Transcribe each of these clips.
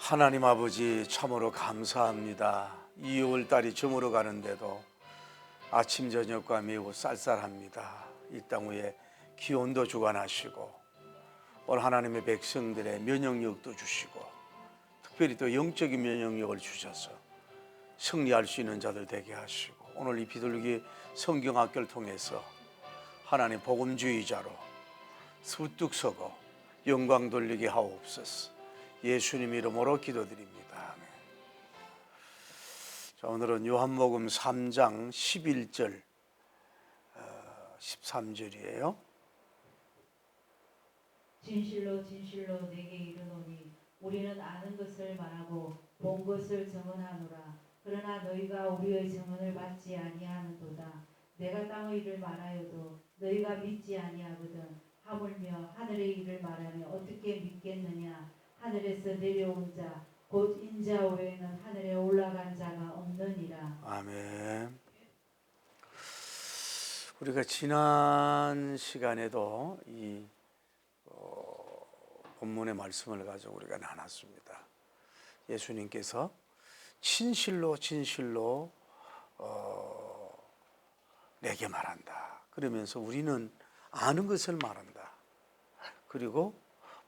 하나님 아버지 참으로 감사합니다. 2월 달이 저물어 가는데도 아침 저녁과 매우 쌀쌀합니다. 이 땅 위에 기온도 주관하시고 오늘 하나님의 백성들의 면역력도 주시고 특별히 또 영적인 면역력을 주셔서 승리할 수 있는 자들 되게 하시고 오늘 이 비둘기 성경학교를 통해서 하나님 복음주의자로 우뚝 서고 영광 돌리게 하옵소서. 예수님 이름으로 기도드립니다. 아멘. 자, 오늘은 요한복음 3장 11절 13절이에요. 진실로 진실로 내게 이르노니 우리는 아는 것을 말하고 본 것을 증언하노라. 그러나 너희가 우리의 증언을 받지 아니하는도다. 내가 땅의 일을 말하여도 너희가 믿지 아니하거든. 하물며 하늘의 일을 말하며 어떻게 믿겠느냐. 하늘에서 내려온 자 곧 인자 외에는 하늘에 올라간 자가 없느니라. 아멘. 우리가 지난 시간에도 이 본문의 말씀을 가지고 우리가 나눴습니다. 예수님께서 진실로 진실로 내게 말한다. 그러면서 우리는 아는 것을 말한다. 그리고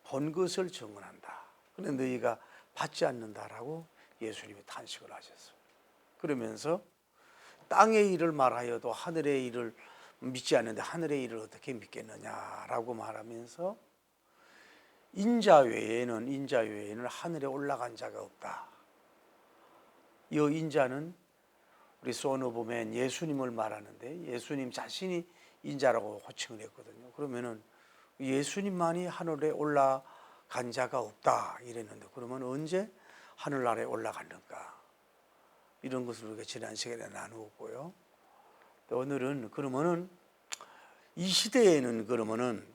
본 것을 증언한다. 그런데 너희가 받지 않는다라고 예수님이 탄식을 하셨어요. 그러면서 땅의 일을 말하여도 하늘의 일을 믿지 않는데 하늘의 일을 어떻게 믿겠느냐라고 말하면서 인자 외에는 하늘에 올라간 자가 없다. 이 인자는 우리 소노보면 예수님을 말하는데 예수님 자신이 인자라고 호칭을 했거든요. 그러면은 예수님만이 하늘에 올라간 자가 없다 이랬는데 그러면 언제 하늘나라에 올라갔는가? 이런 것을 우리가 지난 시간에 나누었고요. 오늘은 그러면은 이 시대에는 그러면은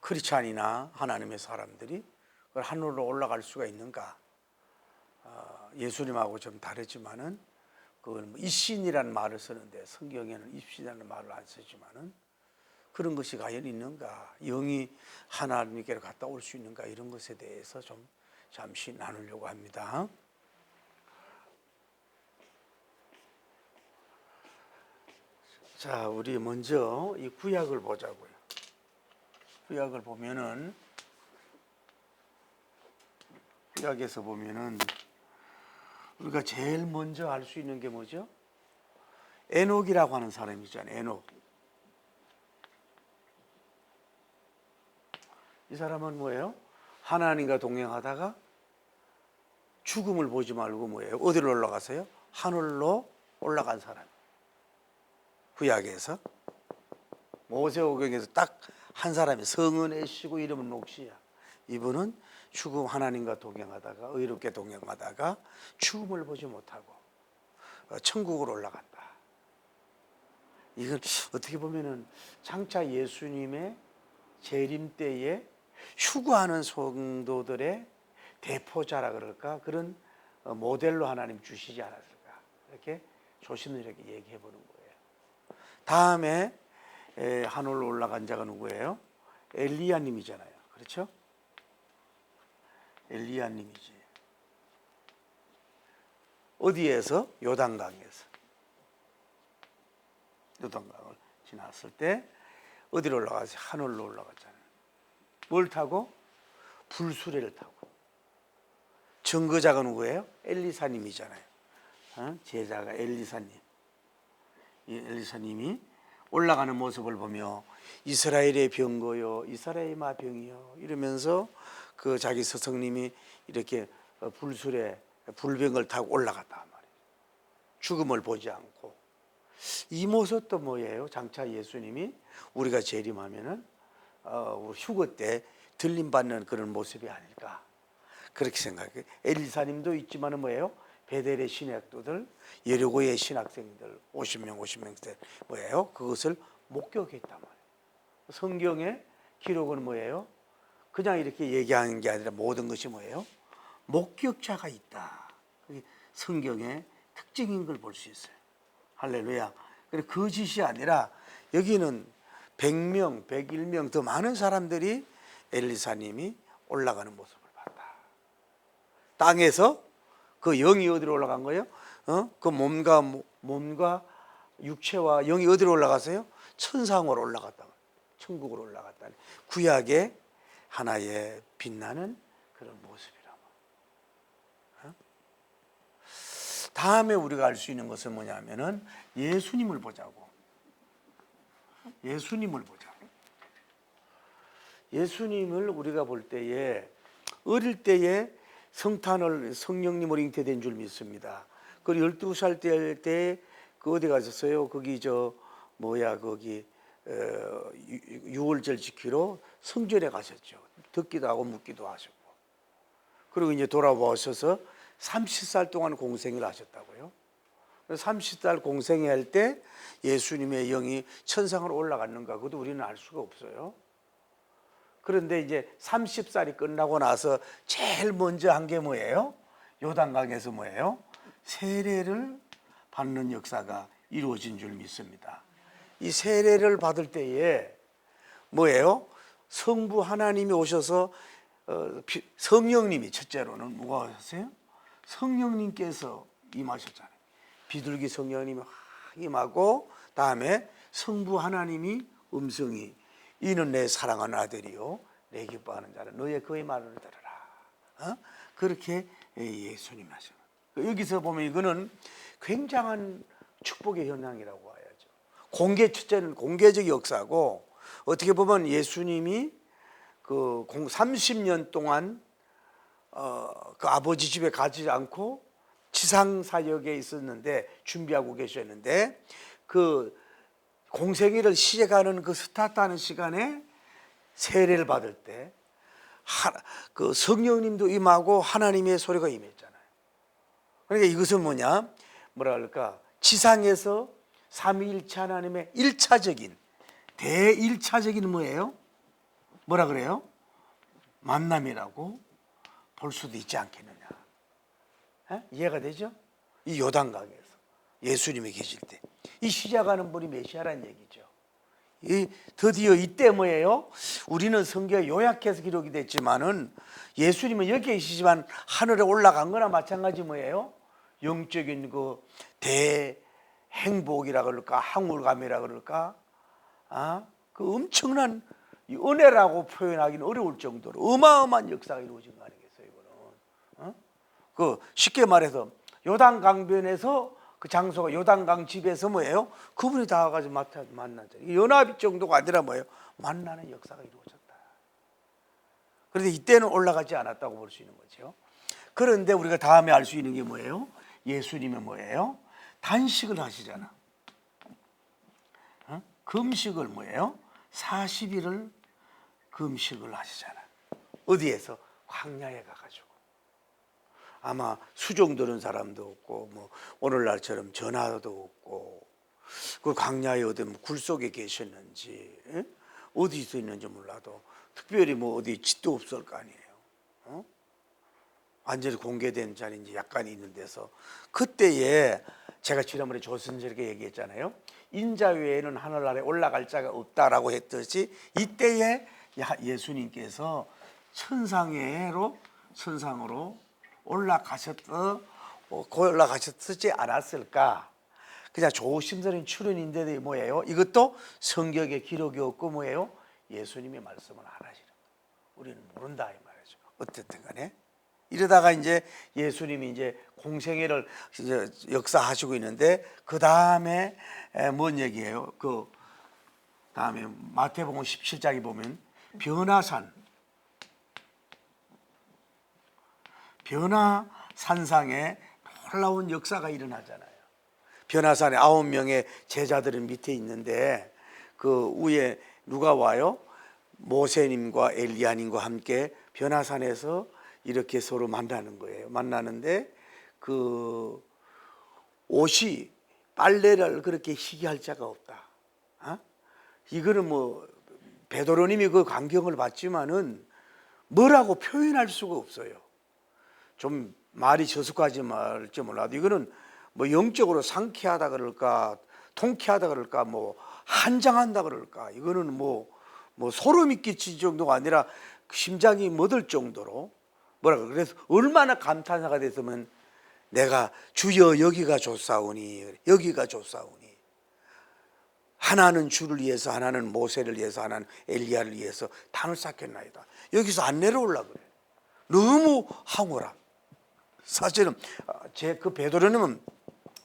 크리스찬이나 하나님의 사람들이 하늘로 올라갈 수가 있는가? 예수님하고 좀 다르지만은 그건 입신이라는 말을 쓰는데 성경에는 입신이라는 말을 안 쓰지만은 그런 것이 과연 있는가? 영이 하나님께로 갔다 올 수 있는가? 이런 것에 대해서 좀 잠시 나누려고 합니다. 자, 우리 먼저 이 구약을 보자고요. 구약을 보면은 구약에서 보면은 우리가 제일 먼저 알 수 있는 게 뭐죠? 에녹이라고 하는 사람이 있잖아요. 에녹. 이 사람은 뭐예요? 하나님과 동행하다가 죽음을 보지 말고 뭐예요? 어디로 올라가세요? 하늘로 올라간 사람. 구약에서 모세오경에서 딱 한 사람이 성은 애시고 이름은 녹시야. 이분은 죽음 하나님과 동행하다가 의롭게 동행하다가 죽음을 보지 못하고 천국으로 올라간다. 이건 어떻게 보면은 장차 예수님의 재림 때에 휴거하는 성도들의 대표자라 그럴까? 그런 모델로 하나님 주시지 않았을까? 이렇게 조심스럽게 얘기해 보는 거예요. 다음에 하늘로 올라간 자가 누구예요? 엘리야님이잖아요. 그렇죠? 엘리야님이지. 어디에서? 요단강에서. 요단강을 지났을 때 어디로 올라가서 하늘로 올라갔잖아요. 뭘 타고? 불수레를 타고. 증거자가 누구예요? 엘리사님이잖아요. 제자가 엘리사님. 이 엘리사님이 올라가는 모습을 보며 이스라엘의 병거요, 이스라엘의 마병이요 이러면서 그 자기 스승님이 이렇게 불수레 불병을 타고 올라갔단 말이에요. 죽음을 보지 않고. 이 모습도 뭐예요? 장차 예수님이 우리가 재림하면은 휴거 때 들림받는 그런 모습이 아닐까 그렇게 생각해요. 엘리사님도 있지만은 뭐예요? 베델의 신학도들, 여리고의 신학생들 50명 뭐예요? 그것을 목격했단 말이에요. 성경의 기록은 뭐예요? 그냥 이렇게 얘기하는 게 아니라 모든 것이 뭐예요? 목격자가 있다. 그게 성경의 특징인 걸 볼 수 있어요. 할렐루야. 그래 거짓이 아니라 여기는 100명, 101명 더 많은 사람들이 엘리사님이 올라가는 모습을 봤다. 땅에서 그 영이 어디로 올라간 거예요? 그 몸과 육체와 영이 어디로 올라갔어요? 천상으로 올라갔다. 천국으로 올라갔다. 구약의 하나의 빛나는 그런 모습이라고. 다음에 우리가 알 수 있는 것은 뭐냐면은 예수님을 보자고. 예수님을 보자고. 예수님을 우리가 볼 때에 어릴 때에 성탄을 성령님으로 잉태된 줄 믿습니다. 그 12살 때 그 어디 가셨어요? 거기 거기 유월절 지키러 성전에 가셨죠. 듣기도 하고 묻기도 하셨고. 그리고 이제 돌아오셔서 30살 동안 공생을 하셨다고요. 30살 공생할 때 예수님의 영이 천상으로 올라갔는가 그것도 우리는 알 수가 없어요. 그런데 이제 30살이 끝나고 나서 제일 먼저 한 게 뭐예요? 요단강에서 뭐예요? 세례를 받는 역사가 이루어진 줄 믿습니다. 이 세례를 받을 때에 뭐예요? 성부 하나님이 오셔서 성령님이 첫째로는 뭐가 하셨어요? 성령님께서 임하셨잖아요. 비둘기 성령님이 확 임하고 다음에 성부 하나님이 음성이 이는 내 사랑하는 아들이요 내 기뻐하는 자는 너의 그의 말을 들으라. 그렇게 예수님이 하셔. 여기서 보면 이거는 굉장한 축복의 현상이라고 해야죠. 첫째는 공개적 역사고 어떻게 보면 예수님이 그 30년 동안 그 아버지 집에 가지 않고 지상 사역에 있었는데 준비하고 계셨는데 그 공생애를 시작하는 그 스타트하는 시간에 세례를 받을 때 그 성령님도 임하고 하나님의 소리가 임했잖아요. 그러니까 이것은 뭐라 그럴까? 지상에서 삼위일체 하나님의 1차적인 대일차적인 뭐예요? 뭐라 그래요? 만남이라고 볼 수도 있지 않겠느냐. 이해가 되죠? 이 요단강에서 예수님이 계실 때 이 시작하는 분이 메시아라는 얘기죠. 드디어 이때 뭐예요? 우리는 성경에 요약해서 기록이 됐지만은 예수님은 여기 계시지만 하늘에 올라간 거나 마찬가지 뭐예요? 영적인 그 대행복이라 그럴까? 항울감이라 그럴까? 그 엄청난 은혜라고 표현하기는 어려울 정도로 어마어마한 역사가 이루어진 거 아니겠어요, 이거는? 그 쉽게 말해서 요단강변에서 그 장소가 요단강 집에서 뭐예요? 그분이 다 와가지고 만나죠. 연합이 정도가 아니라 뭐예요? 만나는 역사가 이루어졌다. 그런데 이때는 올라가지 않았다고 볼 수 있는 거죠. 그런데 우리가 다음에 알 수 있는 게 뭐예요? 예수님은 뭐예요? 단식을 하시잖아. 금식을 뭐예요? 40일을 금식을 하시잖아. 어디에서? 광야에 가가지고. 아마 수종 들은 사람도 없고 뭐 오늘날처럼 전화도 없고 그 광야에 어디 굴 속에 계셨는지 어디서 있는지 몰라도 특별히 뭐 어디 집도 없을 거 아니에요. 완전히 공개된 자리인지 약간 있는 데서 그때에 제가 지난번에 조선절에 얘기했잖아요. 인자 외에는 하늘나라에 올라갈 자가 없다라고 했듯이 이때에 예수님께서 천상으로 올라가셨지 않았을까? 그냥 조심스러운 추론인데 뭐예요? 이것도 성경에 기록이 없고 뭐예요? 예수님이 말씀을 안 하시는 거예요. 우리는 모른다 이 말이죠. 어쨌든 간에 이러다가 이제 예수님이 이제 공생애를 이제 역사하시고 있는데 그 다음에 뭔 얘기예요? 그 다음에 마태복음 17장에 보면 변화산상에 놀라운 역사가 일어나잖아요. 변화산에 9명의 제자들은 밑에 있는데 그 위에 누가 와요? 모세님과 엘리야님과 함께 변화산에서 이렇게 서로 만나는 거예요. 만나는데 그 옷이 빨래를 그렇게 희게 할 자가 없다. 이거는 뭐 베드로님이 그 광경을 봤지만은 뭐라고 표현할 수가 없어요. 좀 말이 저속하지 말지 몰라도 이거는 뭐 영적으로 상쾌하다 그럴까, 통쾌하다 그럴까, 뭐 한장한다 그럴까, 이거는 뭐 소름이 끼칠 정도가 아니라 심장이 멎을 정도로 뭐라고 그래서 얼마나 감탄사가 됐으면 내가 주여 여기가 좋사오니 여기가 좋사오니 하나는 주를 위해서 하나는 모세를 위해서 하나는 엘리야를 위해서 단을 쌓겠나이다. 여기서 안 내려올라 그래. 너무 황홀함. 사실은 제 그 베드로님은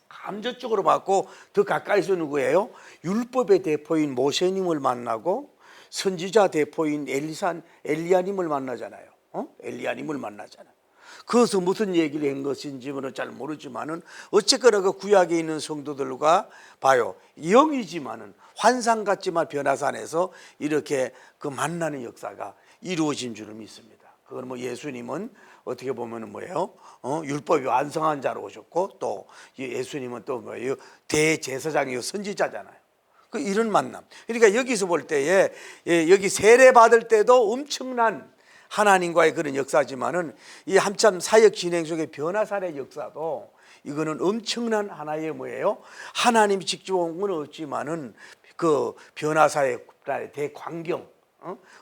감정적으로 받고 더 가까이서 누구예요? 율법의 대포인 모세님을 만나고 선지자 대포인 엘리야님을 만나잖아요. 엘리야님을 만나잖아요. 그것은 무슨 얘기를 한 것인지는 잘 모르지만은 어쨌거나 그 구약에 있는 성도들과 봐요. 영이지만은 환상 같지만 변화산에서 이렇게 그 만나는 역사가 이루어진 줄을 믿습니다. 그건 뭐 예수님은 어떻게 보면은 뭐예요? 율법이 완성한 자로 오셨고 또 예수님은 또 뭐예요? 대제사장이요 선지자잖아요. 그 이런 만남. 그러니까 여기서 볼 때에 여기 세례 받을 때도 엄청난 하나님과의 그런 역사지만은 이 한참 사역 진행 속의 변화산의 역사도 이거는 엄청난 하나의 뭐예요? 하나님이 직접 온 건 없지만은 그 변화사의 대광경,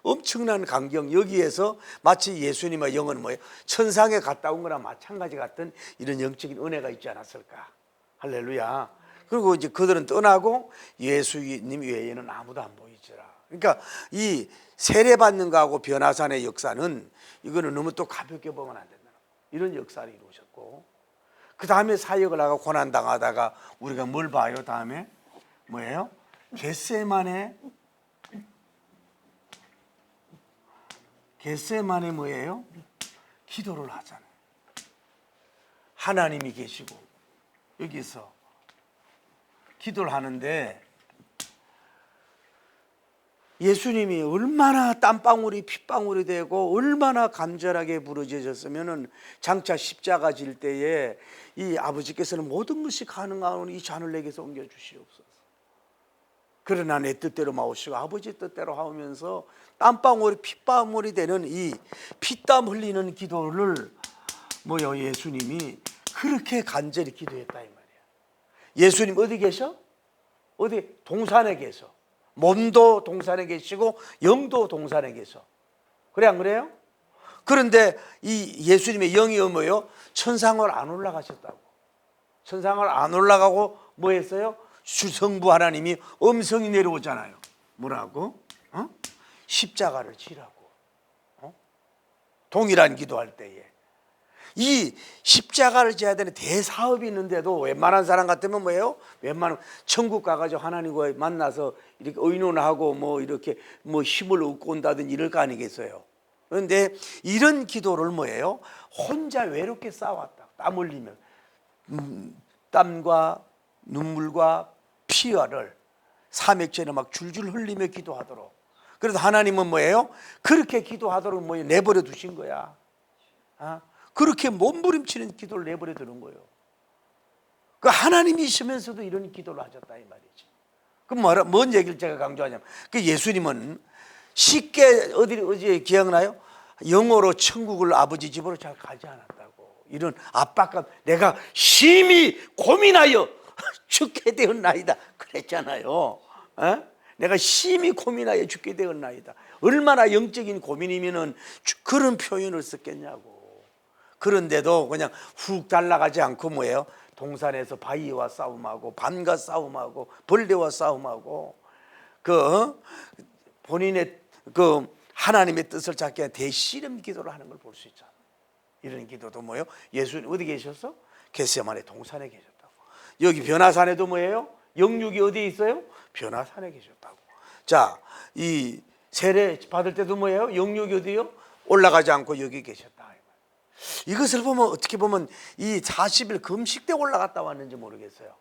엄청난 광경 여기에서 마치 예수님의 영은 뭐예요? 천상에 갔다 온 거나 마찬가지 같은 이런 영적인 은혜가 있지 않았을까? 할렐루야. 그리고 이제 그들은 떠나고 예수님 외에는 아무도 안 보이더라. 그러니까 이 세례받는 거하고 변화산의 역사는 이거는 너무 또 가볍게 보면 안 된다. 이런 역사를 이루셨고 그 다음에 사역을 하고 고난당하다가 우리가 뭘 봐요? 다음에 뭐예요? 겟세마네 뭐예요? 기도를 하잖아요. 하나님이 계시고 여기서 기도를 하는데 예수님이 얼마나 땀방울이 핏방울이 되고 얼마나 간절하게 부르짖었으면은 장차 십자가 질 때에 이 아버지께서는 모든 것이 가능하오니 이 잔을 내게서 옮겨 주시옵소서. 그러나 내 뜻대로 마오시고 아버지 뜻대로 하오면서 땀방울이 핏방울이 되는 이 피땀 흘리는 기도를 뭐요? 예수님이 그렇게 간절히 기도했다 이 말이야. 예수님 어디 계셔? 어디? 동산에 계셔. 몸도 동산에 계시고 영도 동산에 계셔. 그래 안 그래요? 그런데 이 예수님의 영이 뭐예요? 천상을 안 올라가셨다고. 천상을 안 올라가고 뭐 했어요? 주성부 하나님이 음성이 내려오잖아요. 뭐라고? 십자가를 지라고. 동일한 기도할 때에 이 십자가를 지어야 되는 대사업이 있는데도 웬만한 사람 같으면 뭐예요? 웬만한 천국 가가지고 하나님과 만나서 이렇게 의논하고 뭐 이렇게 뭐 힘을 얻고 온다든지 이럴 거 아니겠어요? 그런데 이런 기도를 뭐예요? 혼자 외롭게 싸웠다. 땀 흘리면 땀과 눈물과 피화를 삼액전에 막 줄줄 흘리며 기도하도록. 그래서 하나님은 뭐예요? 그렇게 기도하도록 뭐예요? 내버려 두신 거야. 그렇게 몸부림치는 기도를 내버려 두는 거예요. 그 하나님이시면서도 이런 기도를 하셨다 이 말이지. 그럼 뭔 얘기를 제가 강조하냐면 그 예수님은 쉽게 어디에 기억나요? 영어로 천국을 아버지 집으로 잘 가지 않았다고. 이런 압박감. 내가 심히 고민하여 죽게 되었나이다 그랬잖아요. 내가 심히 고민하여 죽게 되었나이다. 얼마나 영적인 고민이면은 그런 표현을 썼겠냐고. 그런데도 그냥 훅 달라가지 않고 뭐예요? 동산에서 바위와 싸움하고 밤과 싸움하고 벌레와 싸움하고 그 본인의 그 하나님의 뜻을 찾기 위한 대씨름 기도를 하는 걸 볼 수 있잖아요. 이런 기도도 뭐예요? 예수님 어디 계셨어? 겟세마네 동산에 계셨다고. 여기 변화산에도 뭐예요? 영육이 어디에 있어요? 변화산에 계셨다고. 자, 이 세례 받을 때도 뭐예요? 영육이 어디요? 올라가지 않고 여기 계셨다. 이것을 보면 어떻게 보면 이 40일 금식 때 올라갔다 왔는지 모르겠어요.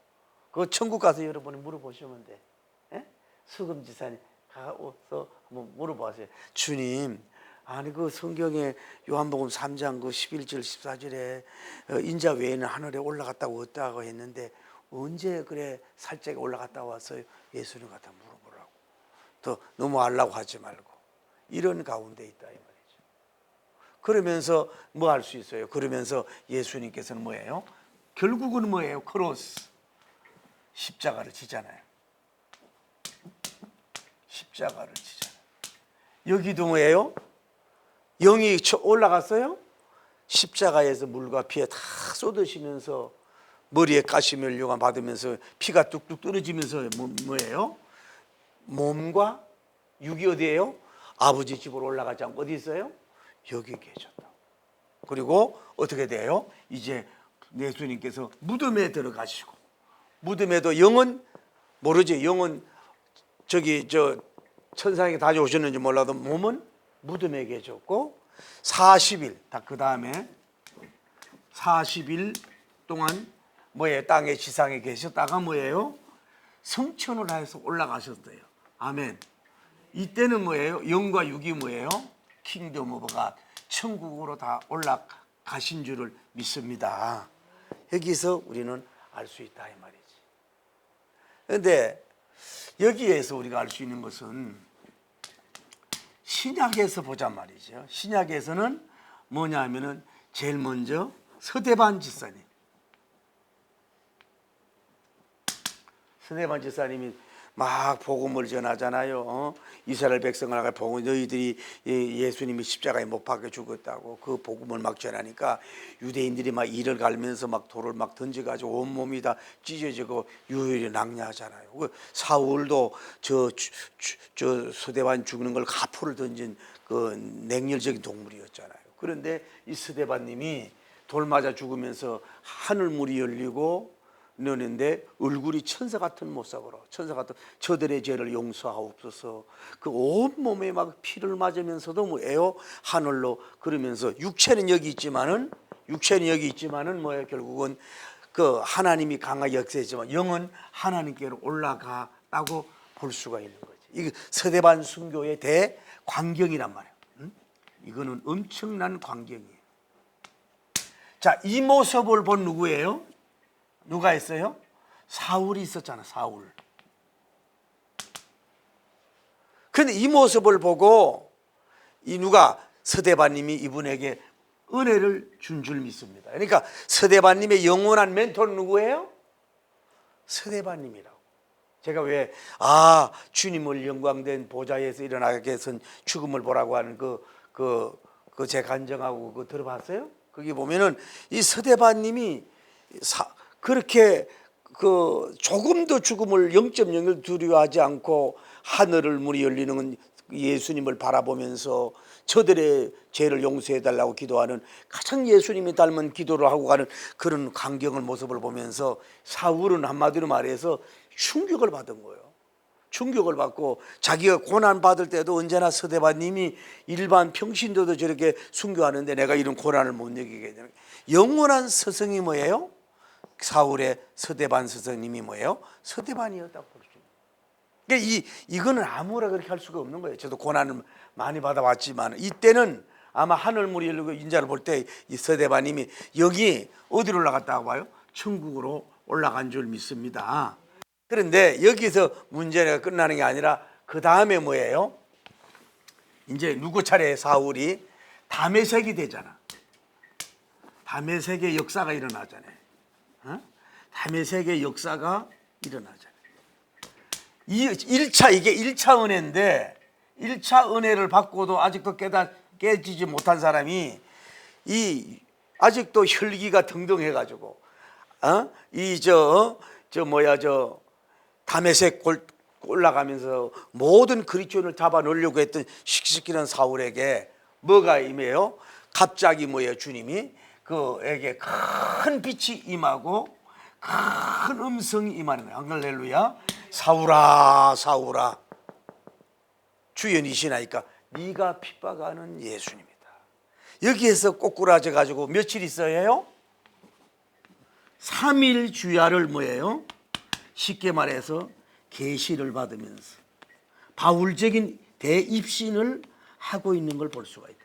그 천국 가서 여러분이 물어보시면 돼. 수금 지사님 가서 한번 물어보세요. 주님, 아니 그 성경에 요한복음 3장 그 11절 14절에 인자 외에는 하늘에 올라갔다고 어떠하고 했는데 언제 그래 살짝에 올라갔다 왔어요? 예수님 갖다 물어보라고. 더 너무 알라고 하지 말고 이런 가운데 있다 이 말이죠. 그러면서 뭐 할 수 있어요? 그러면서 예수님께서는 뭐예요? 결국은 뭐예요? 크로스 십자가를 지잖아요. 십자가를 지잖아요. 여기도 뭐예요? 영이 올라갔어요? 십자가에서 물과 피에 다 쏟으시면서 머리에 가시면류관 받으면서 피가 뚝뚝 떨어지면서 뭐예요? 몸과 육이 어디예요? 아버지 집으로 올라가지 않고 어디 있어요? 여기 계셨다. 그리고 어떻게 돼요? 이제 예수님께서 무덤에 들어가시고, 무덤에도 영은 모르지, 영은 저기 천상에 다녀오셨는지 몰라도 몸은 무덤에 계셨고 40일 다 그 다음에 40일 동안 뭐예요? 땅의 지상에 계셨다가 뭐예요? 성천을 해서 올라가셨어요. 아멘. 이때는 뭐예요? 영과 육이 뭐예요? 킹덤 오브 갓, 천국으로 다 올라가신 줄을 믿습니다. 여기서 우리는 알 수 있다 이 말이지. 그런데 여기에서 우리가 알 수 있는 것은 신약에서 보자 말이죠. 신약에서는 뭐냐 하면은 제일 먼저 서대반 집사님. 서대반 집사님이 막 복음을 전하잖아요. 이스라엘 백성을 나가 복음, 너희들이 예수님이 십자가에 못 박혀 죽었다고 그 복음을 막 전하니까 유대인들이 막 이를 갈면서 막 돌을 막 던져가지고 온 몸이 다 찢어지고 유혈이 낭냐하잖아요. 사울도 저 서대반 죽는 걸 가포를 던진 그 냉혈적인 동물이었잖아요. 그런데 이 서대반님이 돌 맞아 죽으면서 하늘문이 열리고 너는데 얼굴이 천사 같은 모습으로, 천사 같은 저들의 죄를 용서하옵소서. 그 온 몸에 막 피를 맞으면서도 뭐예요? 하늘로 그러면서 육체는 여기 있지만은 뭐예요? 결국은 그 하나님이 강하게 역사했지만 영은 하나님께로 올라가라고 볼 수가 있는 거지. 이게 서대반 순교의 대광경이란 말이에요. 이거는 엄청난 광경이에요. 자, 이 모습을 본 누구예요? 누가 있어요? 사울이 있었잖아, 사울. 근데 이 모습을 보고 이 누가 서대반님이 이분에게 은혜를 준 줄 믿습니다. 그러니까 서대반님의 영원한 멘토는 누구예요? 서대반님이라고. 제가 왜 주님을 영광된 보좌에서 일어나게 해서 죽음을 보라고 하는 제 간증하고 그거 들어봤어요? 거기 보면은 이 서대반님이 그렇게 조금도 죽음을 0.0을 두려워하지 않고 하늘을 문이 열리는 예수님을 바라보면서 저들의 죄를 용서해 달라고 기도하는 가장 예수님이 닮은 기도를 하고 가는 그런 광경을 모습을 보면서 사울은 한마디로 말해서 충격을 받은 거예요. 충격을 받고 자기가 고난 받을 때도 언제나 서대반님이 일반 평신도도 저렇게 순교하는데 내가 이런 고난을 못 느끼게 되는 영원한 스승이 뭐예요? 사울의 서대반 스승님이 뭐예요? 서대반이었다고 볼 수 있는. 그러니까 이거는 아무나 그렇게 할 수가 없는 거예요. 저도 고난을 많이 받아왔지만 이때는 아마 하늘문이 열리고 인자를 볼 때 이 서대반님이 여기 어디로 올라갔다고 봐요? 천국으로 올라간 줄 믿습니다. 그런데 여기서 문제가 끝나는 게 아니라 그 다음에 뭐예요? 이제 누구 차례에 사울이 다메섹이 되잖아. 다메섹의 역사가 일어나잖아요. 다메섹의 역사가 일어나잖아요. 이게 1차 은혜인데 1차 은혜를 받고도 아직도 깨지지 못한 사람이 아직도 혈기가 등등해가지고 다메섹 올라가면서 모든 그리스도인을 잡아 넣으려고 했던 시키는 사울에게 뭐가 임해요? 갑자기 뭐예요? 주님이 그에게 큰 빛이 임하고 큰 음성이 임하는 거예요. 할렐루야. 사울아 사울아 주연이시나이까 네가 핍박하는 예수님이다. 여기에서 꼬꾸라져 가지고 며칠 있어야 해요? 3일 주야를 뭐예요? 쉽게 말해서 계시를 받으면서 바울적인 대입신을 하고 있는 걸 볼 수가 있다.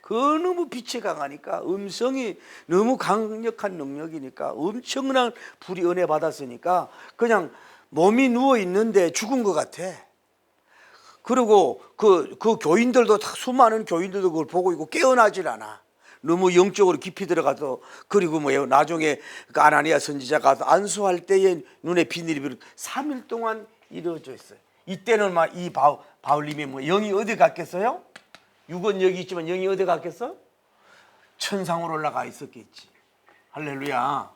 너무 빛이 강하니까 음성이 너무 강력한 능력이니까 엄청난 불이 은혜 받았으니까 그냥 몸이 누워 있는데 죽은 것 같아. 그리고 그 교인들도 수많은 교인들도 그걸 보고 있고 깨어나질 않아. 너무 영적으로 깊이 들어가서. 그리고 뭐예요? 나중에 그 아나니아 선지자가 안수할 때에 눈에 비늘이 3일 동안 이루어져 있어요. 이때는 막 이 바울님이 뭐 영이 어디 갔겠어요? 육은 여기 있지만 영이 어디 갔겠어? 천상으로 올라가 있었겠지. 할렐루야.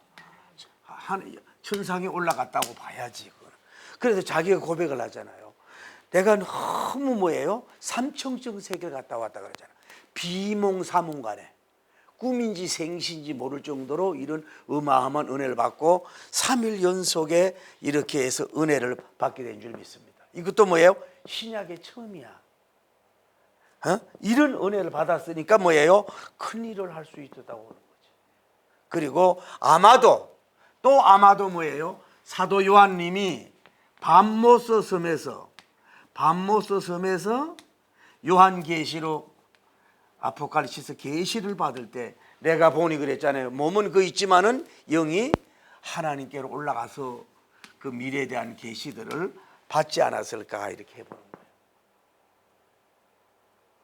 천상에 올라갔다고 봐야지. 그래서 자기가 고백을 하잖아요. 내가 너무 뭐예요? 삼청적 세계를 갔다 왔다 그러잖아. 비몽사몽간에 꿈인지 생신지 모를 정도로 이런 어마어마한 은혜를 받고 3일 연속에 이렇게 해서 은혜를 받게 된 줄 믿습니다. 이것도 뭐예요? 신약의 처음이야. 이런 은혜를 받았으니까 뭐예요? 큰 일을 할 수 있었다고 하는 거죠. 그리고 아마도 뭐예요? 사도 요한님이 밤모스 섬에서 요한계시록 아포칼립시스 계시를 받을 때 내가 보니 그랬잖아요. 몸은 그 있지만은 영이 하나님께로 올라가서 그 미래에 대한 계시들을 받지 않았을까 이렇게 해보는 거예요.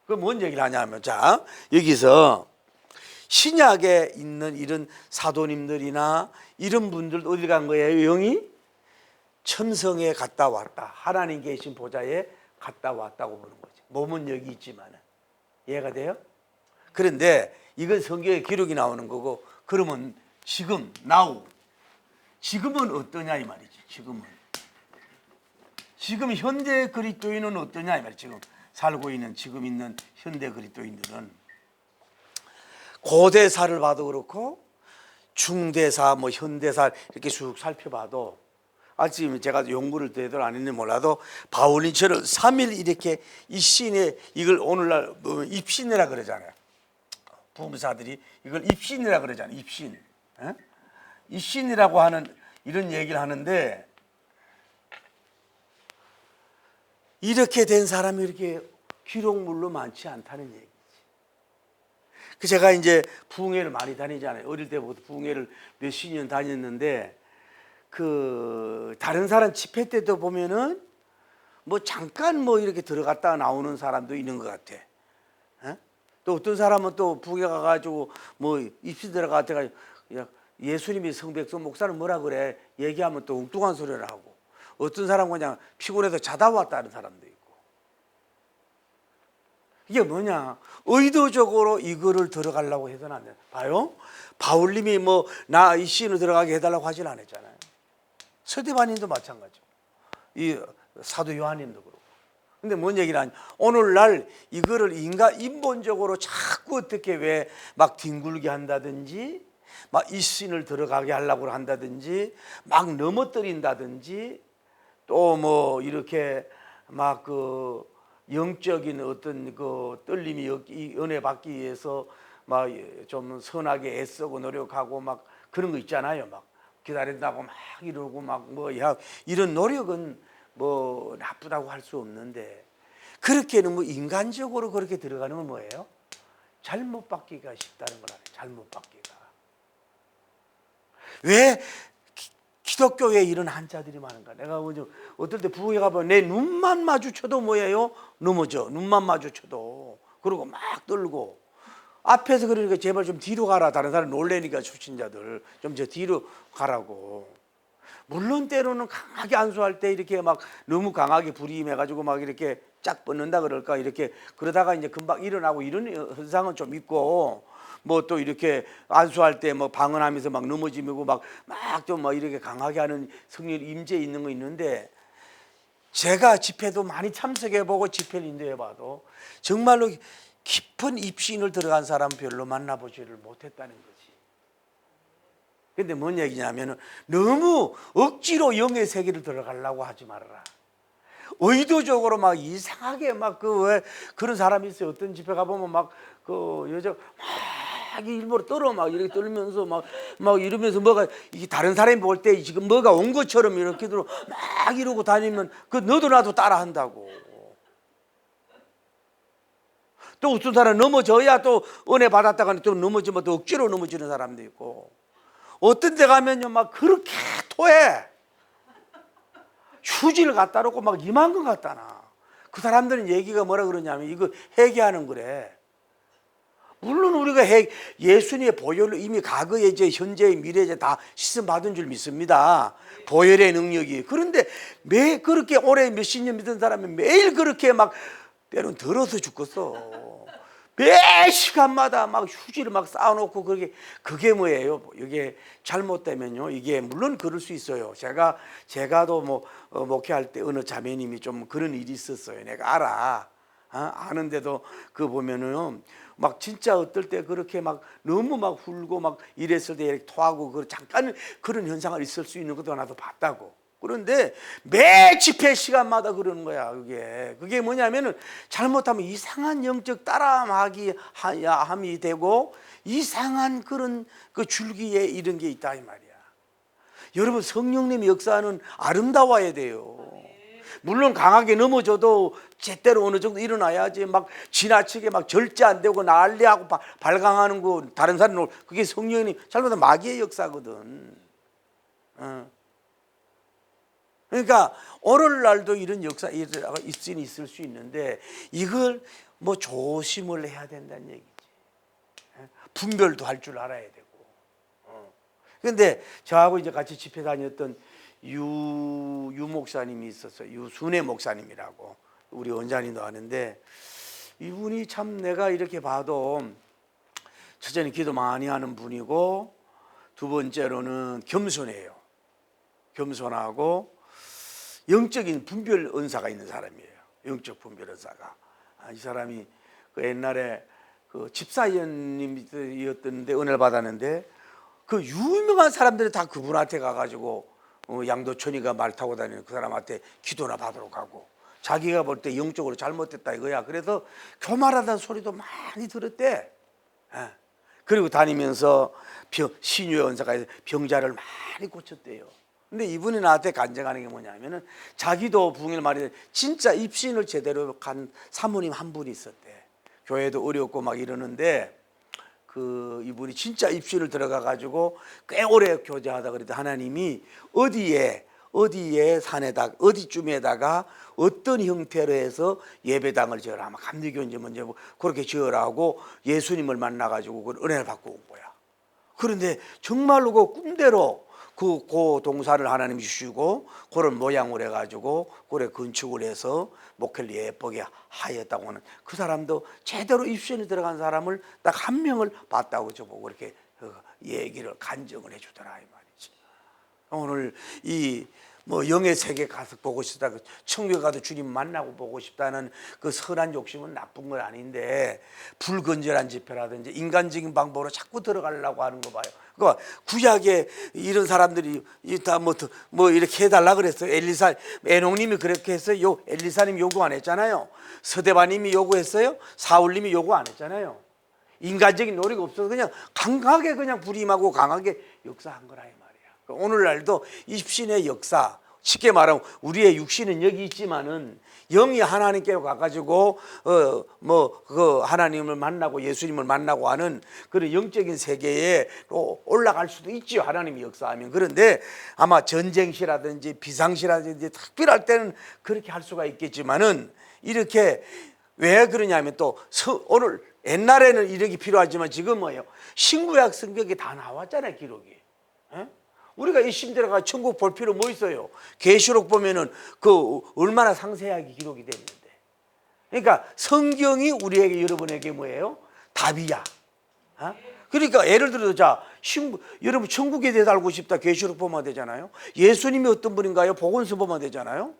그 뭔 얘기를 하냐면, 자 여기서 신약에 있는 이런 사도님들이나 이런 분들 어디 간 거예요? 영이 천성에 갔다 왔다. 하나님 계신 보좌에 갔다 왔다고 보는 거죠. 몸은 여기 있지만은. 이해가 돼요? 그런데 이건 성경에 기록이 나오는 거고, 그러면 지금 지금은 어떠냐 이 말이지. 지금 현대 그리스도인은 어떠냐 이 말이지. 지금 살고 있는 지금 있는 현대 그리스도인들은 고대사를 봐도 그렇고 중대사 뭐 현대사 이렇게 쭉 살펴봐도, 지금 제가 연구를 제대로 안 했는지 몰라도 바울린처럼 3일 이렇게 입신에, 이걸 오늘날 입신이라 그러잖아요. 부무사들이 이걸 입신이라 그러잖아요. 입신이라고 하는 이런 얘기를 하는데, 이렇게 된 사람이 이렇게 기록물로 많지 않다는 얘기지. 그 제가 이제 부흥회를 많이 다니잖아요. 어릴 때부터 부흥회를 몇십 년 다녔는데, 그 다른 사람 집회 때도 보면은 뭐 잠깐 뭐 이렇게 들어갔다 나오는 사람도 있는 것 같아. 또 어떤 사람은 또 부흥회 가가지고 뭐 입시 들어가다가 예수님이 성백성 목사는 뭐라 그래 얘기하면 또 엉뚱한 소리를 하고, 어떤 사람은 그냥 피곤해서 자다 왔다는 사람도 있고. 이게 뭐냐, 의도적으로 이거를 들어가려고 해서는 안 돼. 봐요, 바울님이 뭐 나 이 시인을 들어가게 해달라고 하진 않았잖아요. 서대반님도 마찬가지고 이 사도 요한님도 그렇고. 근데 뭔 얘기를 하냐, 오늘날 이거를 인본적으로 자꾸 어떻게 왜 막 뒹굴게 한다든지, 막 이 시인을 들어가게 하려고 한다든지, 막 넘어뜨린다든지, 또 뭐 이렇게 막 그 영적인 어떤 그 떨림이 은혜 받기 위해서 막 좀 선하게 애쓰고 노력하고 막 그런 거 있잖아요. 막 기다린다고 막 이러고 막 뭐야, 이런 노력은 뭐 나쁘다고 할 수 없는데, 그렇게는 뭐 인간적으로 그렇게 들어가는 건 뭐예요? 잘못 받기가 쉽다는 걸 알아요. 잘못 받기가. 왜 기독교에 이런 한자들이 많은가? 내가 어떨 때 부흥회 가보면 내 눈만 마주쳐도 뭐예요? 넘어져. 눈만 마주쳐도. 그러고 막 떨고. 앞에서 그러니까 제발 좀 뒤로 가라. 다른 사람 놀래니까 출신자들 좀 저 뒤로 가라고. 물론 때로는 강하게 안수할 때 이렇게 막 너무 강하게 불이 임해가지고 막 이렇게 쫙 뻗는다 그럴까, 이렇게 그러다가 이제 금방 일어나고 이런 현상은 좀 있고, 뭐 또 이렇게 안수할 때 뭐 방언하면서 막 넘어지고 막 좀 막 이렇게 강하게 하는 성령 임재 있는 거 있는데, 제가 집회도 많이 참석해보고 집회를 인도해봐도 정말로 깊은 입신을 들어간 사람은 별로 만나보지를 못했다는 거지. 근데 뭔 얘기냐면은 너무 억지로 영의 세계를 들어가려고 하지 말아라. 의도적으로 막 이상하게 막 그 왜 그런 사람이 있어요. 어떤 집회 가보면 막 그 여자 막 일부러 떨어 막 이렇게 떨면서 막 이러면서 뭐가 이게 다른 사람이 볼 때 지금 뭐가 온 것처럼 이렇게 들어 막 이러고 다니면 그 너도 나도 따라 한다고. 또 어떤 사람 넘어져야 또 은혜 받았다가 또 넘어지면 또 억지로 넘어지는 사람도 있고, 어떤 데 가면요 막 그렇게 토해. 휴지를 갖다 놓고 막 이만큼 갖다 놔. 그 사람들은 얘기가 뭐라 그러냐면 이거 회개하는 거래. 물론 우리가 예수님의 보혈로 이미 과거에 이제 현재의 미래에 다 씻음 받은 줄 믿습니다. 보혈의 능력이. 그런데 매 그렇게 오래 몇십 년 믿은 사람이 매일 그렇게 막 때로는 더러서 죽겠어. 매 시간마다 막 휴지를 막 쌓아놓고 그게 뭐예요? 이게 잘못되면요. 이게 물론 그럴 수 있어요. 제가도 뭐 목회할 때 어느 자매님이 좀 그런 일이 있었어요. 내가 알아. 아는데도 그 보면은 막 진짜 어떨 때 그렇게 막 너무 막 훌고 막 이랬을 때 이렇게 토하고 그 잠깐 그런 현상을 있을 수 있는 것도 나도 봤다고. 그런데 매 집회 시간마다 그러는 거야. 그게 뭐냐면은 잘못하면 이상한 영적 따라함이 되고 이상한 그런 그 줄기에 이런 게 있다 이 말이야. 여러분 성령님의 역사는 아름다워야 돼요. 물론 강하게 넘어져도 제때로 어느 정도 일어나야지 막 지나치게 막 절제 안 되고 난리하고 발광하는 거 다른 사람은 그게 성령님 잘못하면 마귀의 역사거든. 그러니까 오늘날도 이런 역사가 있을 수 있는데 이걸 뭐 조심을 해야 된다는 얘기지. 분별도 할 줄 알아야 되고. 그런데 저하고 이제 같이 집회 다녔던 유 목사님이 있었어요. 유순애 목사님이라고 우리 원장님도 아는데 이분이 참 내가 이렇게 봐도 첫째는 기도 많이 하는 분이고 두 번째로는 겸손해요. 겸손하고 영적인 분별 은사가 있는 사람이에요. 영적 분별 은사가. 이 사람이 그 옛날에 그 집사위원님이었던데 은혜를 받았는데 그 유명한 사람들이 다 그분한테 가가지고 양도천이가 말 타고 다니는 그 사람한테 기도나 받으러 가고 자기가 볼 때 영적으로 잘못됐다 이거야. 그래서 교만하다는 소리도 많이 들었대. 그리고 다니면서 신유의 은사가 병자를 많이 고쳤대요. 근데 이분이 나한테 간증하는 게 뭐냐면은 자기도 부흥일 말이 진짜 입신을 제대로 간 사모님 한 분이 있었대. 교회도 어렵고 막 이러는데 그 이분이 진짜 입신을 들어가 가지고 꽤 오래 교제하다 그랬더니 하나님이 어디에 산에다 어디쯤에다가 어떤 형태로 해서 예배당을 지어라. 아마 감리교인지 뭔지 뭐 그렇게 지어라고 예수님을 만나 가지고 그 은혜를 받고 온 거야. 그런데 정말로 그 꿈대로 그 동사를 하나님이 주시고 그런 모양을 해가지고 그래 건축을 해서 목회를 예쁘게 하였다고 하는 그 사람도 제대로 입신이 들어간 사람을 딱 한 명을 봤다고 저보고 그렇게 얘기를 간증을 해주더라 이 말이지. 오늘 이 뭐 영의 세계 가서 보고 싶다, 천국에 가도 주님 만나고 보고 싶다는 그 선한 욕심은 나쁜 건 아닌데 불건전한 집회라든지 인간적인 방법으로 자꾸 들어가려고 하는 거 봐요. 그러니까 구약에 이런 사람들이 다 뭐 이렇게 해달라 그랬어요. 에녹님이 그렇게 했어요. 엘리사님이 요구 안 했잖아요. 서대바님이 요구했어요. 사울님이 요구 안 했잖아요. 인간적인 노력이 없어서 그냥 강하게 그냥 불임하고 강하게 역사한 거라 이 말이야. 오늘날도 입신의 역사, 쉽게 말하면 우리의 육신은 여기 있지만은 영이 하나님께 가가지고 그 하나님을 만나고 예수님을 만나고 하는 그런 영적인 세계에 올라갈 수도 있지요. 하나님이 역사하면. 그런데 아마 전쟁시라든지 비상시라든지 특별할 때는 그렇게 할 수가 있겠지만은 이렇게 왜 그러냐면 또 오늘 옛날에는 이렇게 필요하지만 지금 뭐예요? 신구약 성경에 다 나왔잖아요, 기록이. 우리가 이 심들어가 천국 볼 필요 뭐 있어요? 계시록 보면은 그 얼마나 상세하게 기록이 됐는데. 그러니까 성경이 우리에게 여러분에게 뭐예요? 답이야. 그러니까 예를 들어서 여러분 천국에 대해서 알고 싶다. 계시록 보면 되잖아요. 예수님이 어떤 분인가요? 복음서 보면 되잖아요.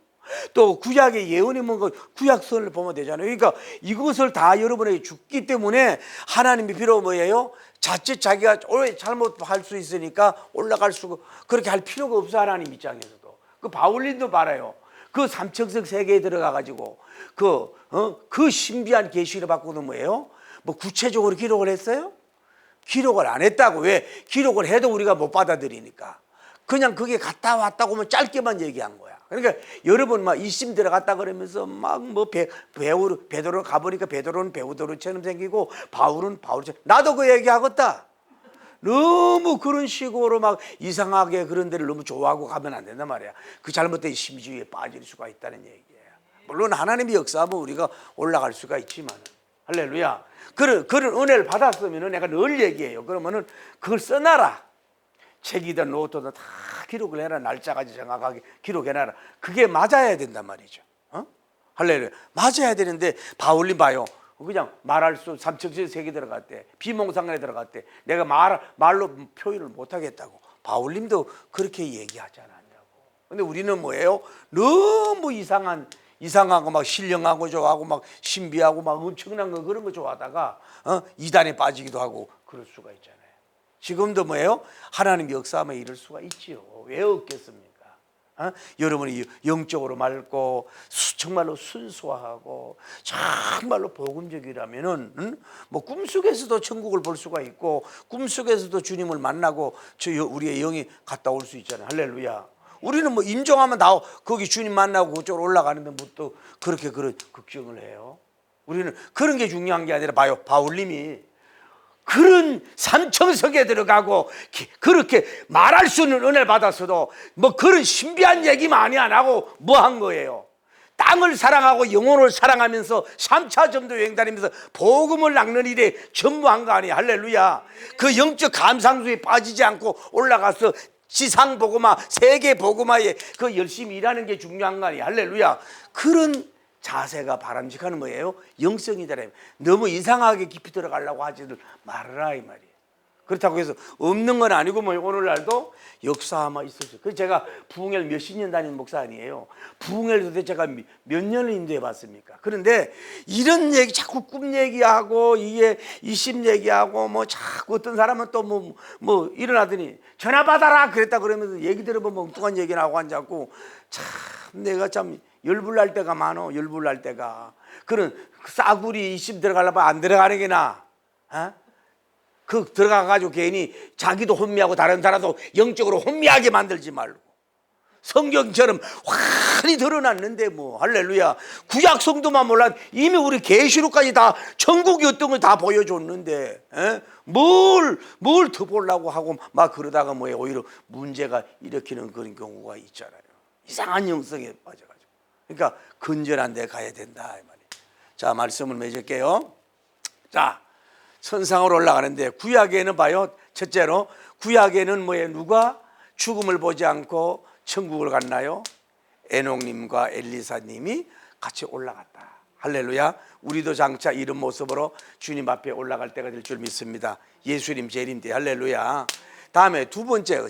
또 구약의 예언이 뭔가 구약서를 보면 되잖아요. 그러니까 이것을 다 여러분에게 줬기 때문에 하나님이 비록 뭐예요? 자칫 자기가 잘못할 수 있으니까 올라갈 수가 그렇게 할 필요가 없어. 하나님 입장에서도. 그 바울님도 말해요. 그 삼층성 세계에 들어가 가지고 그 신비한 계시를 받고는 뭐예요? 뭐 구체적으로 기록을 했어요? 기록을 안 했다고. 왜? 기록을 해도 우리가 못 받아들이니까. 그냥 그게 갔다 왔다고 하면 짧게만 얘기한 거야. 그러니까 여러분 막 이심 들어갔다 그러면서 막 뭐 베드로 가보니까 베드로는 베드로처럼 생기고 바울은 바울처럼. 나도 그 얘기하겠다. 너무 그런 식으로 막 이상하게 그런 데를 너무 좋아하고 가면 안 된단 말이야. 그 잘못된 심지에 빠질 수가 있다는 얘기예요. 물론 하나님의 역사하면 우리가 올라갈 수가 있지만 할렐루야. 그런 은혜를 받았으면 내가 늘 얘기해요. 그러면은 그걸 써놔라. 책이든 노트든 다 기록을 해라. 날짜까지 정확하게 기록해놔라. 그게 맞아야 된단 말이죠. 할렐루야. 맞아야 되는데 바울님 봐요. 그냥 말할 수 삼척지 세계 들어갔대. 비몽사간에 들어갔대. 내가 말로 표현을 못하겠다고. 바울님도 그렇게 얘기하지 않았냐고. 근데 우리는 뭐예요? 너무 이상하고 막 신령하고 좋아하고 막 신비하고 막 엄청난 거 그런 거 좋아하다가 이단에 빠지기도 하고 그럴 수가 있잖아요. 지금도 뭐예요? 하나님의 역사하면 이럴 수가 있지요. 왜 없겠습니까? 여러분이 영적으로 맑고 정말로 순수하고 정말로 복음적이라면은 뭐 꿈속에서도 천국을 볼 수가 있고 꿈속에서도 주님을 만나고 우리의 영이 갔다 올 수 있잖아요. 할렐루야. 우리는 뭐 인정하면 다 거기 주님 만나고 그쪽으로 올라가는데 뭐 또 그렇게 그런 걱정을 해요. 우리는 그런 게 중요한 게 아니라 봐요. 바울님이 그런 삼청석에 들어가고 그렇게 말할 수 있는 은혜를 받았어도 뭐 그런 신비한 얘기 많이 안 하고 뭐 한 거예요? 땅을 사랑하고 영혼을 사랑하면서 3차 전도 여행 다니면서 복음을 낚는 일에 전무한 거 아니에요. 할렐루야. 그 영적 감상수에 빠지지 않고 올라가서 지상 복음화, 세계 복음화에 그 열심히 일하는 게 중요한 거 아니에요. 할렐루야. 그런 자세가 바람직한 뭐예요? 영성이잖아요. 너무 이상하게 깊이 들어가려고 하지를 말아라 이 말이에요. 그렇다고 해서 없는 건 아니고 뭐 오늘날도 역사만 있었어요. 그래서 제가 부흥회를 몇십 년 다닌 목사 아니에요. 부흥회를 도대체 제가 몇 년을 인도해 봤습니까? 그런데 이런 얘기 자꾸 꿈 얘기하고 이게 이심 얘기하고 뭐 자꾸 어떤 사람은 또 뭐 일어나더니 전화 받아라 그랬다 그러면서 얘기 들어보면 엉뚱한 얘기 나오고 앉았고 참 내가 참 열불날 때가 많어. 열불날 때가 그런 싸구리 이심 들어가려면 안 들어가는 게 나아. 그 들어가가지고 괜히 자기도 혼미하고 다른 사람도 영적으로 혼미하게 만들지 말고 성경처럼 환히 드러났는데 뭐 할렐루야. 구약 성도만 몰라 이미 우리 계시록까지 다 천국이 어떤 걸 다 보여줬는데 뭘 더 보려고 하고 막 그러다가 뭐예요? 오히려 문제가 일으키는 그런 경우가 있잖아요. 이상한 영성에 빠져가지고. 그러니까 건전한 데 가야 된다 이 말이에요. 자, 말씀을 맺을게요. 자, 선상으로 올라가는데 구약에는 봐요. 첫째로 구약에는 뭐예요? 누가 죽음을 보지 않고 천국을 갔나요? 에녹님과 엘리사님이 같이 올라갔다. 할렐루야. 우리도 장차 이런 모습으로 주님 앞에 올라갈 때가 될 줄 믿습니다. 예수님 재림 때 할렐루야. 다음에 두 번째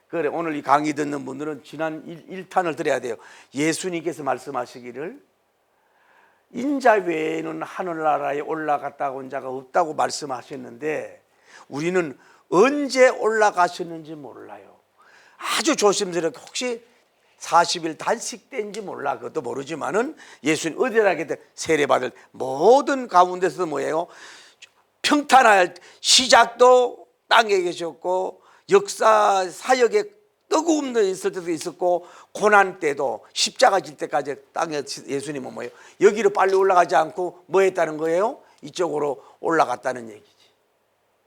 그래 오늘 이 강의 듣는 분들은 지난 1탄을 들어야 돼요. 예수님께서 말씀하시기를 인자 외에는 하늘나라에 올라갔다 온 자가 없다고 말씀하셨는데 우리는 언제 올라가셨는지 몰라요. 아주 조심스럽게 혹시 40일 단식된지 몰라 그것도 모르지만은 예수님 어디라게 세례받을 모든 가운데서 뭐예요? 평탄할 시작도 땅에 계셨고 역사 사역에 뜨거움 있을 때도 있었고 고난 때도 십자가 질 때까지 땅에 예수님은 뭐예요? 여기로 빨리 올라가지 않고 뭐 했다는 거예요? 이쪽으로 올라갔다는 얘기지.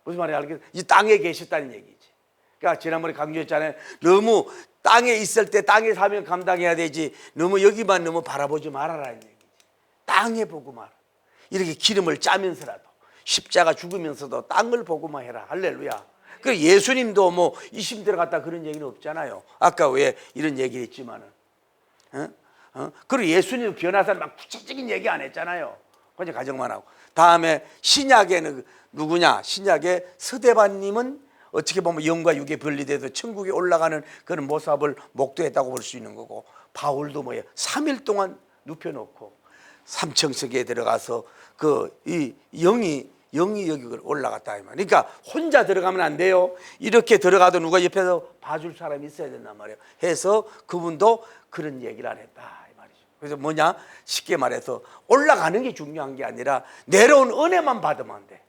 무슨 말인지 알겠어요? 이 땅에 계셨다는 얘기지. 그러니까 지난번에 강조했잖아요. 너무 땅에 있을 때 땅의 사명을 감당해야 되지 너무 여기만 너무 바라보지 말아라는 얘기지. 땅에 보고만 이렇게 기름을 짜면서라도 십자가 죽으면서도 땅을 보고만 해라. 할렐루야. 그 예수님도 뭐 이심 들어갔다 그런 얘기는 없잖아요. 아까 왜 이런 얘기 했지만은, 그리고 예수님도 변화산 막 구체적인 얘기 안 했잖아요. 그냥 가정만 하고. 다음에 신약에는 누구냐? 신약에 서대반님은 어떻게 보면 영과 육의 분리돼서 천국에 올라가는 그런 모습을 목도했다고 볼 수 있는 거고, 바울도 뭐예요? 3일 동안 눕혀놓고 삼청석에 들어가서 이 영이 여기 올라갔다 이 말. 그러니까 혼자 들어가면 안 돼요. 이렇게 들어가도 누가 옆에서 봐줄 사람이 있어야 된단 말이에요. 해서 그분도 그런 얘기를 안 했다 이 말이죠. 그래서 뭐냐? 쉽게 말해서 올라가는 게 중요한 게 아니라 내려온 은혜만 받으면 안 돼.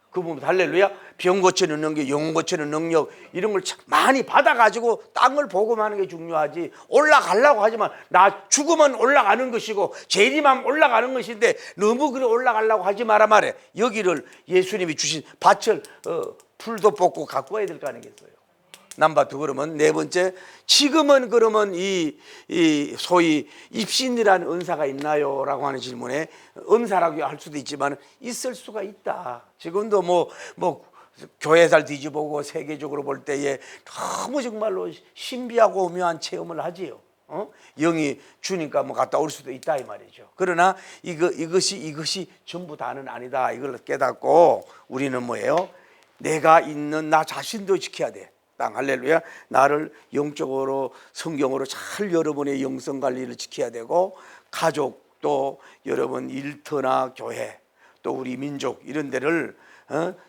그분 할렐루야. 병 고치는 능력, 영혼 고치는 능력 이런 걸 많이 받아가지고 땅을 보고만 하는 게 중요하지. 올라가려고 하지만 나 죽으면 올라가는 것이고 재림하면 올라가는 것인데 너무 그래 올라가려고 하지 마라 말해. 여기를 예수님이 주신 밭을 풀도 뽑고 갖고 와야 될 거 아니겠어요. 남바투. 그러면 네 번째, 지금은 그러면 이 소위 입신이라는 은사가 있나요? 라고 하는 질문에 은사라고 할 수도 있지만 있을 수가 있다. 지금도 뭐 교회살 뒤집어보고 세계적으로 볼 때에 너무 정말로 신비하고 오묘한 체험을 하지요. 영이 주니까 뭐 갔다 올 수도 있다 이 말이죠. 그러나 이것이 전부 다는 아니다. 이걸 깨닫고 우리는 뭐예요? 내가 있는 나 자신도 지켜야 돼. 땅 할렐루야. 나를 영적으로 성경으로 잘 여러분의 영성 관리를 지켜야 되고, 가족도 여러분 일터나 교회 또 우리 민족 이런 데를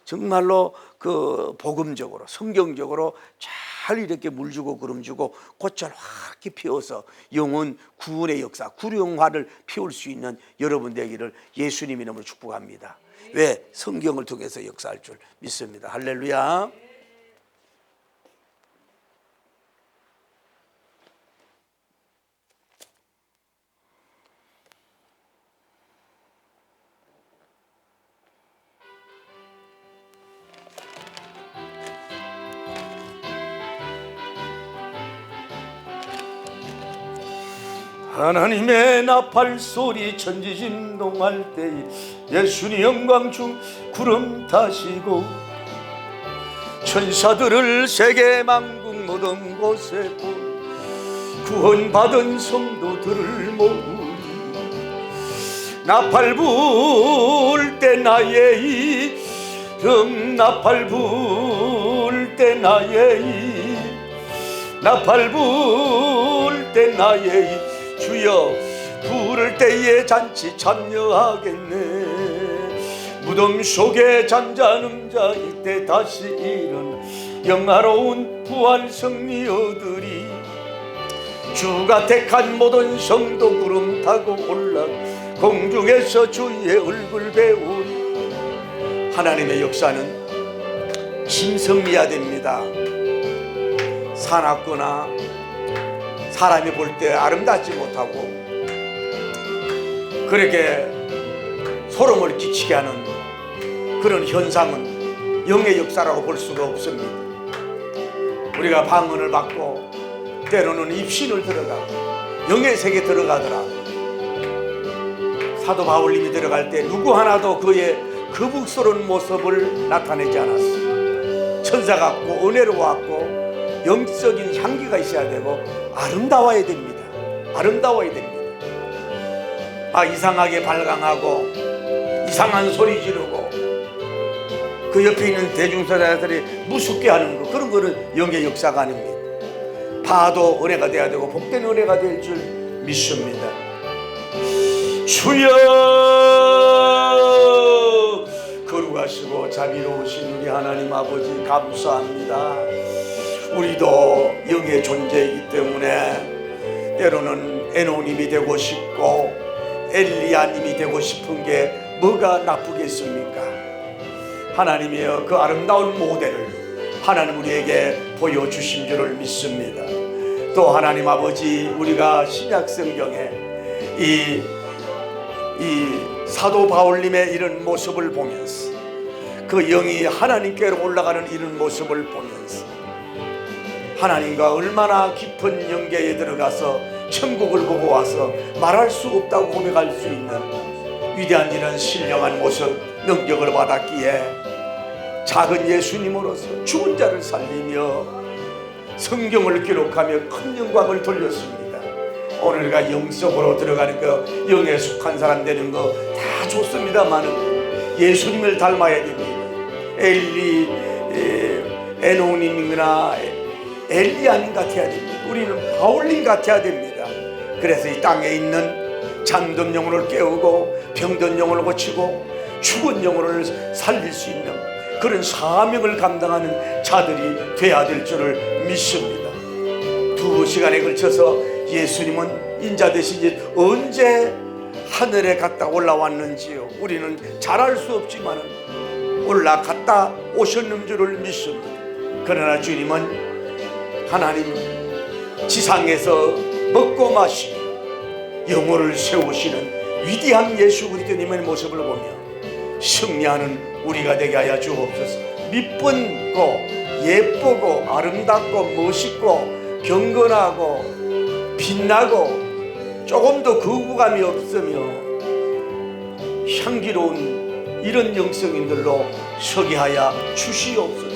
정말로 그 복음적으로 성경적으로 잘 이렇게 물주고 그름주고 꽃을 확히 피워서 영혼 구원의 역사, 구령화를 피울 수 있는 여러분 되기를 예수님 이름으로 축복합니다. 왜? 성경을 통해서 역사할 줄 믿습니다. 할렐루야. 하나님의 나팔 소리 천지진동할 때에 예수님 영광 중 구름 타시고, 천사들을 세계 만국 모든 곳에 구원받은 성도들을 모으리. 나팔 불 때 나의 이름, 나팔 불 때 나의 이름, 나팔 불 때 나의 이름, 주여 부를 때에 잔치 참여하겠네. 무덤 속에 잠자는 자 이때 다시 일어나 영화로운 부활 승리 얻으리. 주가 택한 모든 성도 구름 타고 올라 공중에서 주의 얼굴 배우리. 하나님의 역사는 신성미야 됩니다. 사납거나 사람이 볼 때 아름답지 못하고 그렇게 소름을 끼치게 하는 그런 현상은 영의 역사라고 볼 수가 없습니다. 우리가 방언을 받고 때로는 입신을 들어가고 영의 세계에 들어가더라. 사도 바울님이 들어갈 때 누구 하나도 그의 거북스러운 모습을 나타내지 않았어요. 천사 같고 은혜로 왔고 영적인 향기가 있어야 되고 아름다워야 됩니다. 아름다워야 됩니다. 이상하게 발광하고 이상한 소리 지르고 그 옆에 있는 대중사자들이 무섭게 하는 거, 그런 거는 영의 역사가 아닙니다. 봐도 은혜가 돼야 되고 복된 은혜가 될 줄 믿습니다. 주여 거룩하시고 자비로우신 우리 하나님 아버지 감사합니다. 우리도 영의 존재이기 때문에 때로는 에노님이 되고 싶고 엘리야님이 되고 싶은 게 뭐가 나쁘겠습니까? 하나님이여 그 아름다운 모델을 하나님 우리에게 보여주신 줄을 믿습니다. 또 하나님 아버지, 우리가 신약 성경에 이 사도 바울님의 이런 모습을 보면서 그 영이 하나님께로 올라가는 이런 모습을 보면서 하나님과 얼마나 깊은 영계에 들어가서 천국을 보고 와서 말할 수 없다고 고백할 수 있는 위대한 이런 신령한 모습, 능력을 받았기에 작은 예수님으로서 죽은 자를 살리며 성경을 기록하며 큰 영광을 돌렸습니다. 오늘 우리가 영성으로 들어가는 거, 영에 속한 사람 되는 거 다 좋습니다만은 예수님을 닮아야 됩니다. 에노님이나 엘리야님 같아야 됩니다. 우리는 바울님 같아야 됩니다. 그래서 이 땅에 있는 잠든 영혼을 깨우고 병든 영혼을 고치고 죽은 영혼을 살릴 수 있는 그런 사명을 감당하는 자들이 되어야 될 줄을 믿습니다. 2시간에 걸쳐서 예수님은 인자 되신 언제 하늘에 갔다 올라왔는지요, 우리는 잘 알 수 없지만 올라갔다 오셨는 줄을 믿습니다. 그러나 주님은 하나님 지상에서 먹고 마시며 영혼을 세우시는 위대한 예수 그리스도님의 모습을 보며 승리하는 우리가 되게 하여 주옵소서. 미쁘고 예쁘고 아름답고 멋있고 경건하고 빛나고 조금도 거부감이 없으며 향기로운 이런 영성인들로 서게 하여 주시옵소서.